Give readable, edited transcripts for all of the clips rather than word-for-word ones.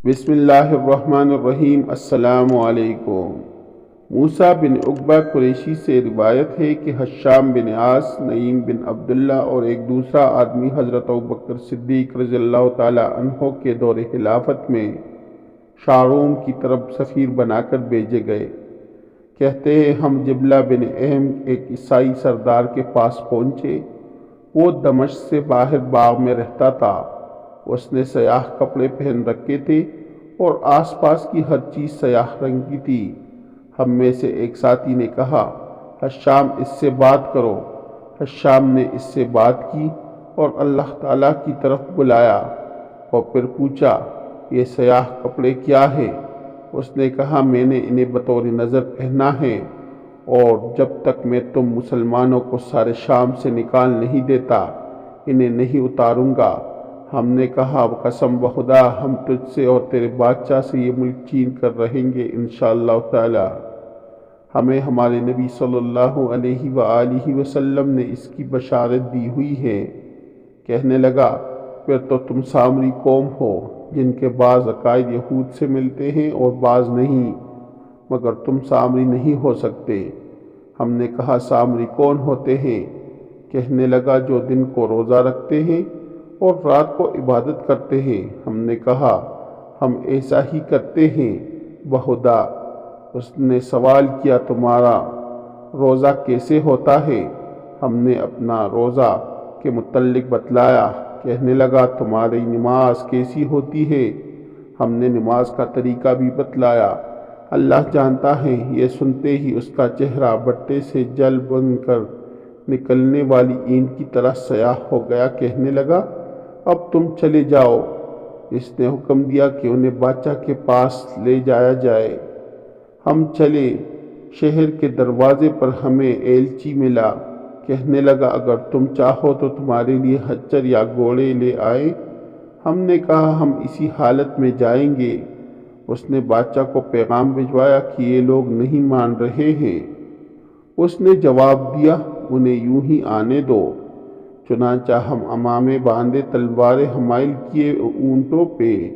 بسم اللہ الرحمن الرحیم۔ السلام علیکم۔ موسیٰ بن عقبہ قریشی سے روایت ہے کہ حشام بن عاص، نعیم بن عبداللہ اور ایک دوسرا آدمی حضرت ابوبکر صدیق رضی اللہ تعالی عنہ کے دور خلافت میں شاروم کی طرف سفیر بنا کر بھیجے گئے۔ کہتے ہیں ہم جبلہ بن اہم ایک عیسائی سردار کے پاس پہنچے۔ وہ دمشق سے باہر باغ میں رہتا تھا۔ اس نے سیاہ کپڑے پہن رکھے تھے اور آس پاس کی ہر چیز سیاہ رنگ کی تھی۔ ہم میں سے ایک ساتھی نے کہا، حشام اس سے بات کرو۔ حشام نے اس سے بات کی اور اللہ تعالیٰ کی طرف بلایا اور پھر پوچھا، یہ سیاہ کپڑے کیا ہے؟ اس نے کہا، میں نے انہیں بطور نذر پہنا ہے اور جب تک میں تم مسلمانوں کو سارے شام سے نکال نہیں دیتا انہیں نہیں اتاروں گا۔ ہم نے کہا، قسم بخدا ہم تجھ سے اور تیرے بادشاہ سے یہ ملک چھین کر رہیں گے انشاءاللہ تعالی۔ ہمیں ہمارے نبی صلی اللہ علیہ وآلہ وسلم نے اس کی بشارت دی ہوئی ہے۔ کہنے لگا، پھر تو تم سامری قوم ہو جن کے بعض عقائد یہود سے ملتے ہیں اور بعض نہیں، مگر تم سامری نہیں ہو سکتے۔ ہم نے کہا، سامری کون ہوتے ہیں؟ کہنے لگا، جو دن کو روزہ رکھتے ہیں اور رات کو عبادت کرتے ہیں۔ ہم نے کہا، ہم ایسا ہی کرتے ہیں بخدا۔ اس نے سوال کیا، تمہارا روزہ کیسے ہوتا ہے؟ ہم نے اپنا روزہ کے متعلق بتلایا۔ کہنے لگا، تمہاری نماز کیسی ہوتی ہے؟ ہم نے نماز کا طریقہ بھی بتلایا۔ اللہ جانتا ہے۔ یہ سنتے ہی اس کا چہرہ بٹے سے جل بن کر نکلنے والی اینٹ کی طرح سیاہ ہو گیا۔ کہنے لگا، اب تم چلے جاؤ۔ اس نے حکم دیا کہ انہیں بادشاہ کے پاس لے جایا جائے۔ ہم چلے۔ شہر کے دروازے پر ہمیں ایلچی ملا۔ کہنے لگا، اگر تم چاہو تو تمہارے لیے خچر یا گھوڑے لے آئے۔ ہم نے کہا، ہم اسی حالت میں جائیں گے۔ اس نے بادشاہ کو پیغام بھجوایا کہ یہ لوگ نہیں مان رہے ہیں۔ اس نے جواب دیا، انہیں یوں ہی آنے دو۔ چنانچہ ہم امامے باندھے تلواریں حمائل کیے اونٹوں پہ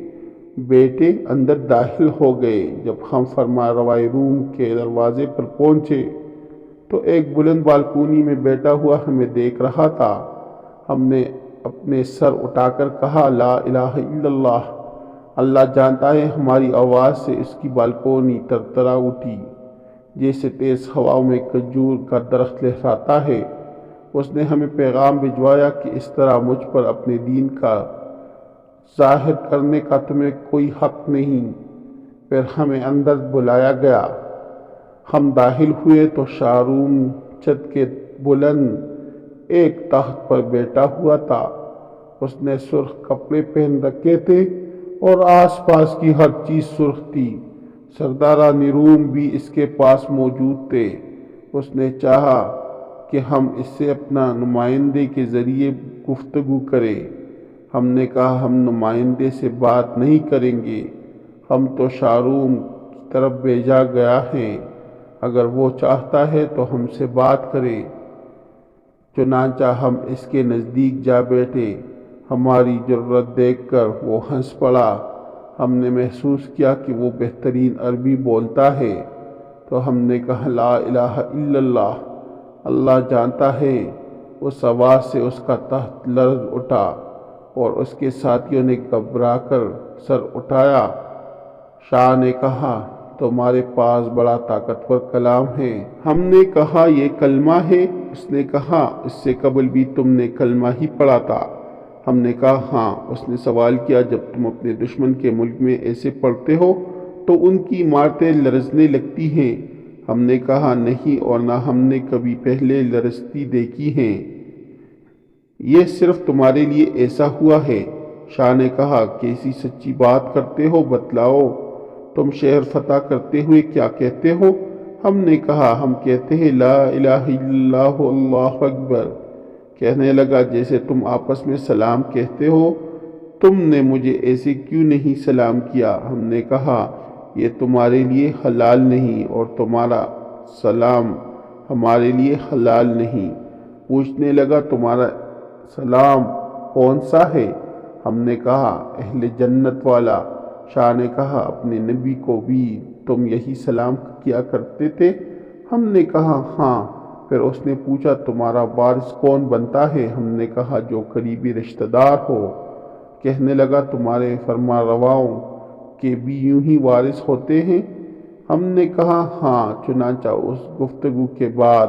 بیٹھے اندر داخل ہو گئے۔ جب ہم فرما روائے روم کے دروازے پر پہنچے تو ایک بلند بالکونی میں بیٹھا ہوا ہمیں دیکھ رہا تھا۔ ہم نے اپنے سر اٹھا کر کہا، لا الہ الا اللہ۔ اللہ جانتا ہے ہماری آواز سے اس کی بالکونی ترترا اٹھی جیسے تیز ہواؤں میں کھجور کا درخت لہراتا ہے۔ اس نے ہمیں پیغام بھجوایا کہ اس طرح مجھ پر اپنے دین کا ظاہر کرنے کا تمہیں کوئی حق نہیں۔ پھر ہمیں اندر بلایا گیا۔ ہم داخل ہوئے تو شاروم چھت کے بلند ایک تخت پر بیٹھا ہوا تھا۔ اس نے سرخ کپڑے پہن رکھے تھے اور آس پاس کی ہر چیز سرخ تھی۔ سرداران روم بھی اس کے پاس موجود تھے۔ اس نے چاہا کہ ہم اس سے اپنا نمائندے کے ذریعے گفتگو کریں۔ ہم نے کہا، ہم نمائندے سے بات نہیں کریں گے، ہم تو شاروم کی طرف بھیجا گیا ہے، اگر وہ چاہتا ہے تو ہم سے بات کرے۔ چنانچہ ہم اس کے نزدیک جا بیٹھے۔ ہماری جرأت دیکھ کر وہ ہنس پڑا۔ ہم نے محسوس کیا کہ وہ بہترین عربی بولتا ہے تو ہم نے کہا، لا الہ الا اللہ۔ اللہ جانتا ہے۔ اس آواز سے اس کا تخت لرز اٹھا اور اس کے ساتھیوں نے گھبرا کر سر اٹھایا۔ شاہ نے کہا، تمہارے پاس بڑا طاقتور کلام ہے۔ ہم نے کہا، یہ کلمہ ہے؟ اس نے کہا، اس سے قبل بھی تم نے کلمہ ہی پڑھا تھا۔ ہم نے کہا، ہاں۔ اس نے سوال کیا، جب تم اپنے دشمن کے ملک میں ایسے پڑھتے ہو تو ان کی عمارتیں لرزنے لگتی ہیں؟ ہم نے کہا، نہیں، اور نہ ہم نے کبھی پہلے لرزتی دیکھی ہیں۔ یہ صرف تمہارے لیے ایسا ہوا ہے۔ شاہ نے کہا، کیسی سچی بات کرتے ہو، بتلاؤ۔ تم شہر فتح کرتے ہوئے کیا کہتے ہو؟ ہم نے کہا، ہم کہتے ہیں، لا الہ الا اللہ اللہ اکبر۔ کہنے لگا، جیسے تم آپس میں سلام کہتے ہو، تم نے مجھے ایسے کیوں نہیں سلام کیا؟ ہم نے کہا، یہ تمہارے لیے حلال نہیں اور تمہارا سلام ہمارے لیے حلال نہیں۔ پوچھنے لگا، تمہارا سلام کون سا ہے؟ ہم نے کہا، اہل جنت والا۔ شاہ نے کہا اپنے نبی کو بھی تم یہی سلام کیا کرتے تھے؟ ہم نے کہا ہاں۔ پھر اس نے پوچھا تمہارا وارث کون بنتا ہے؟ ہم نے کہا جو قریبی رشتہ دار ہو۔ کہنے لگا تمہارے فرما رواؤں کے بھی یوں ہی وارث ہوتے ہیں؟ ہم نے کہا ہاں۔ چنانچہ اس گفتگو کے بعد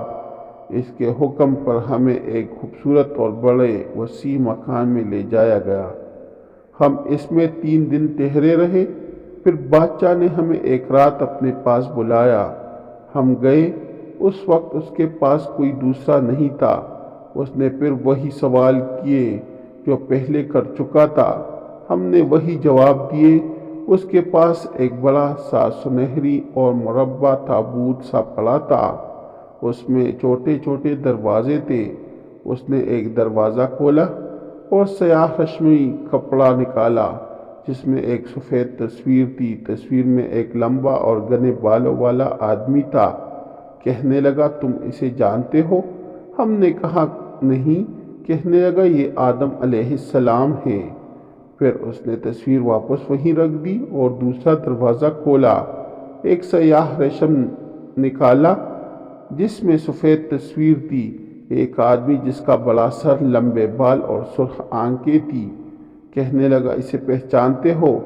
اس کے حکم پر ہمیں ایک خوبصورت اور بڑے وسیع مکان میں لے جایا گیا۔ ہم اس میں 3 دن ٹھہرے رہے۔ پھر بادشاہ نے ہمیں ایک رات اپنے پاس بلایا۔ ہم گئے۔ اس وقت اس کے پاس کوئی دوسرا نہیں تھا۔ اس نے پھر وہی سوال کیے جو پہلے کر چکا تھا۔ ہم نے وہی جواب دیے۔ اس کے پاس ایک بڑا سا سنہری اور مربع تابوت سا پڑا تھا۔ اس میں چھوٹے چھوٹے دروازے تھے۔ اس نے ایک دروازہ کھولا اور سیاہ ریشمی کپڑا نکالا جس میں ایک سفید تصویر تھی۔ تصویر میں ایک لمبا اور گھنے بالوں والا آدمی تھا۔ کہنے لگا تم اسے جانتے ہو؟ ہم نے کہا نہیں۔ کہنے لگا یہ آدم علیہ السلام ہے۔ پھر اس نے تصویر واپس وہیں رکھ دی اور دوسرا دروازہ کھولا۔ ایک سیاہ ریشم نکالا جس میں سفید تصویر تھی۔ ایک آدمی جس کا بڑا سر، لمبے بال اور سرخ آنکھیں تھی۔ کہنے لگا اسے پہچانتے ہو؟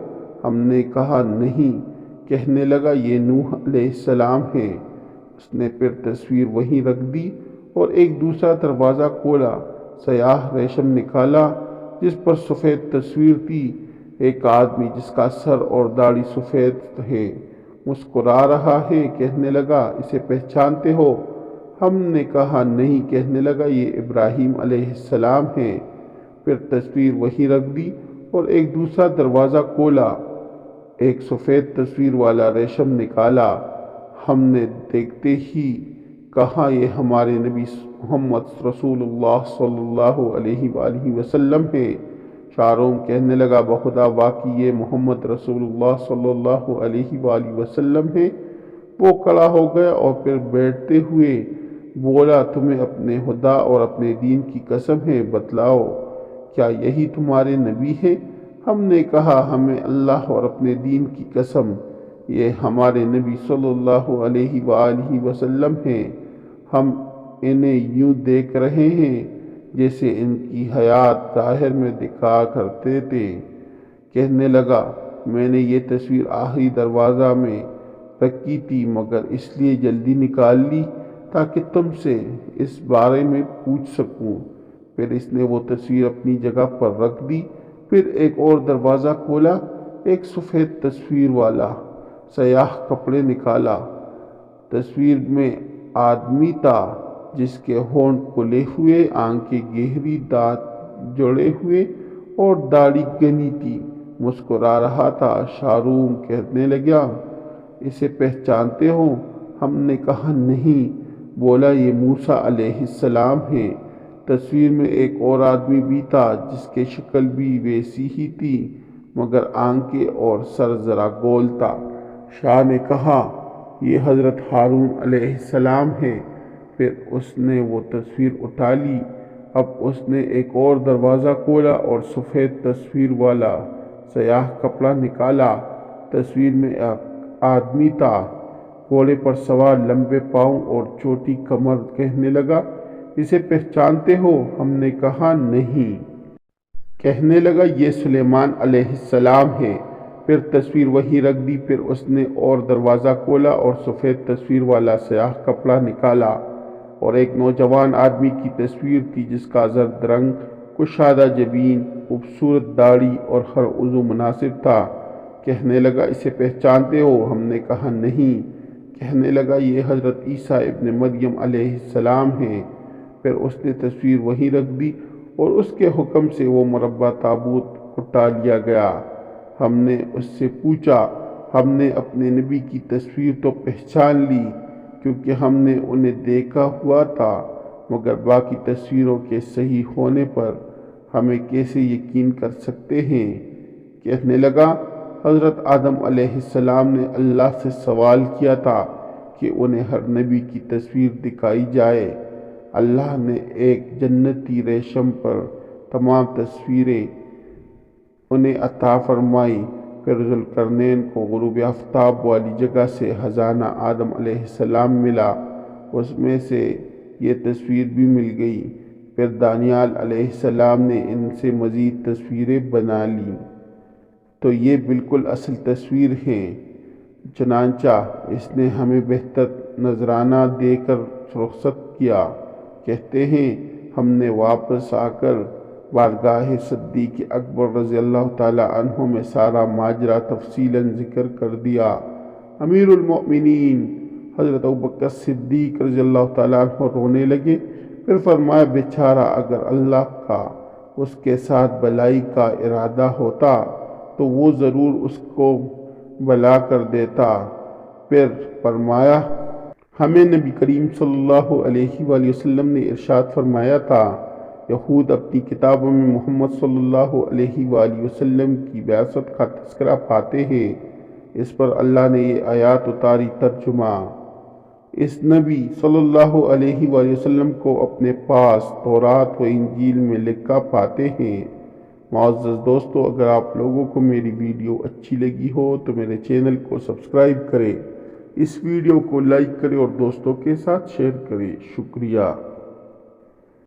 ہم نے کہا نہیں۔ کہنے لگا یہ نوح علیہ السلام ہے۔ اس نے پھر تصویر وہیں رکھ دی اور ایک دوسرا دروازہ کھولا۔ سیاہ ریشم نکالا جس پر سفید تصویر تھی۔ ایک آدمی جس کا سر اور داڑھی سفید ہے مسکرا رہا ہے۔ کہنے لگا اسے پہچانتے ہو؟ ہم نے کہا نہیں۔ کہنے لگا یہ ابراہیم علیہ السلام ہے۔ پھر تصویر وہیں رکھ دی اور ایک دوسرا دروازہ کھولا۔ ایک سفید تصویر والا ریشم نکالا۔ ہم نے دیکھتے ہی کہا یہ ہمارے نبی محمد رسول اللہ صلی اللہ علیہ وآلہ وسلم ہے۔ شاہ روم کہنے لگا بخدا واقعی یہ محمد رسول اللہ صلی اللہ علیہ وآلہ وسلم ہے۔ وہ کھڑا ہو گیا اور پھر بیٹھتے ہوئے بولا تمہیں اپنے خدا اور اپنے دین کی قسم ہے، بتلاؤ کیا یہی تمہارے نبی ہے؟ ہم نے کہا ہمیں اللہ اور اپنے دین کی قسم یہ ہمارے نبی صلی اللہ علیہ وآلہ وسلم ہیں۔ ہم انہیں یوں دیکھ رہے ہیں جیسے ان کی حیات ظاہر میں دکھا کرتے تھے۔ کہنے لگا میں نے یہ تصویر آخری دروازہ میں رکھی تھی مگر اس لیے جلدی نکال لی تاکہ تم سے اس بارے میں پوچھ سکوں۔ پھر اس نے وہ تصویر اپنی جگہ پر رکھ دی۔ پھر ایک اور دروازہ کھولا۔ ایک سفید تصویر والا سیاہ کپڑے نکالا۔ تصویر میں آدمی تھا جس کے ہونٹ کھلے ہوئے، آنکھیں گہری، دانت جڑے ہوئے اور داڑھی گھنی تھی، مسکرا رہا تھا۔ شاہ روم کہنے لگا اسے پہچانتے ہو؟ ہم نے کہا نہیں۔ بولا یہ موسیٰ علیہ السلام ہے۔ تصویر میں ایک اور آدمی بھی تھا جس کی شکل بھی ویسی ہی تھی مگر آنکھیں اور سر ذرا گول تھا۔ شاہ نے کہا یہ حضرت ہارون علیہ السلام ہے۔ پھر اس نے وہ تصویر اٹھا لی۔ اب اس نے ایک اور دروازہ کھولا اور سفید تصویر والا سیاہ کپڑا نکالا۔ تصویر میں ایک آدمی تھا، گھوڑے پر سوار، لمبے پاؤں اور چھوٹی کمر۔ کہنے لگا اسے پہچانتے ہو؟ ہم نے کہا نہیں۔ کہنے لگا یہ سلیمان علیہ السلام ہے۔ پھر تصویر وہیں رکھ دی۔ پھر اس نے اور دروازہ کھولا اور سفید تصویر والا سیاہ کپڑا نکالا اور ایک نوجوان آدمی کی تصویر تھی جس کا زرد رنگ، کشادہ جبین، خوبصورت داڑھی اور ہر عضو مناسب تھا۔ کہنے لگا اسے پہچانتے ہو؟ ہم نے کہا نہیں۔ کہنے لگا یہ حضرت عیسیٰ ابن مریم علیہ السلام ہیں۔ پھر اس نے تصویر وہیں رکھ دی اور اس کے حکم سے وہ مربع تابوت اٹھا لیا گیا۔ ہم نے اس سے پوچھا ہم نے اپنے نبی کی تصویر تو پہچان لی کیونکہ ہم نے انہیں دیکھا ہوا تھا مگر باقی تصویروں کے صحیح ہونے پر ہمیں کیسے یقین کر سکتے ہیں؟ کہنے لگا حضرت آدم علیہ السلام نے اللہ سے سوال کیا تھا کہ انہیں ہر نبی کی تصویر دکھائی جائے۔ اللہ نے ایک جنتی ریشم پر تمام تصویریں انہیں عطا فرمائی۔ پھر ذوالقرنین کو غروب آفتاب والی جگہ سے خزانہ آدم علیہ السلام ملا، اس میں سے یہ تصویر بھی مل گئی۔ پھر دانیال علیہ السلام نے ان سے مزید تصویریں بنا لیں، تو یہ بالکل اصل تصویر ہیں۔ چنانچہ اس نے ہمیں بہتر نذرانہ دے کر رخصت کیا۔ کہتے ہیں ہم نے واپس آ کر بارگاہ صدیق اکبر رضی اللہ تعالی عنہ میں سارا ماجرا تفصیلاً ذکر کر دیا۔ امیر المؤمنین حضرت ابوبکر صدیق رضی اللہ تعالیٰ عنہ رونے لگے، پھر فرمایا بیچارہ اگر اللہ کا اس کے ساتھ بلائی کا ارادہ ہوتا تو وہ ضرور اس کو بلا کر دیتا۔ پھر فرمایا ہمیں نبی کریم صلی اللہ علیہ وآلہ وسلم نے ارشاد فرمایا تھا، یہود اپنی کتابوں میں محمد صلی اللہ علیہ وآلہ وسلم کی بعثت کا تذکرہ پاتے ہیں۔ اس پر اللہ نے یہ آیات اتاری۔ ترجمہ: اس نبی صلی اللہ علیہ وآلہ وسلم کو اپنے پاس تورات و انجیل میں لکھا پاتے ہیں۔ معزز دوستو، اگر آپ لوگوں کو میری ویڈیو اچھی لگی ہو تو میرے چینل کو سبسکرائب کریں، اس ویڈیو کو لائک کریں اور دوستوں کے ساتھ شیئر کریں۔ شکریہ۔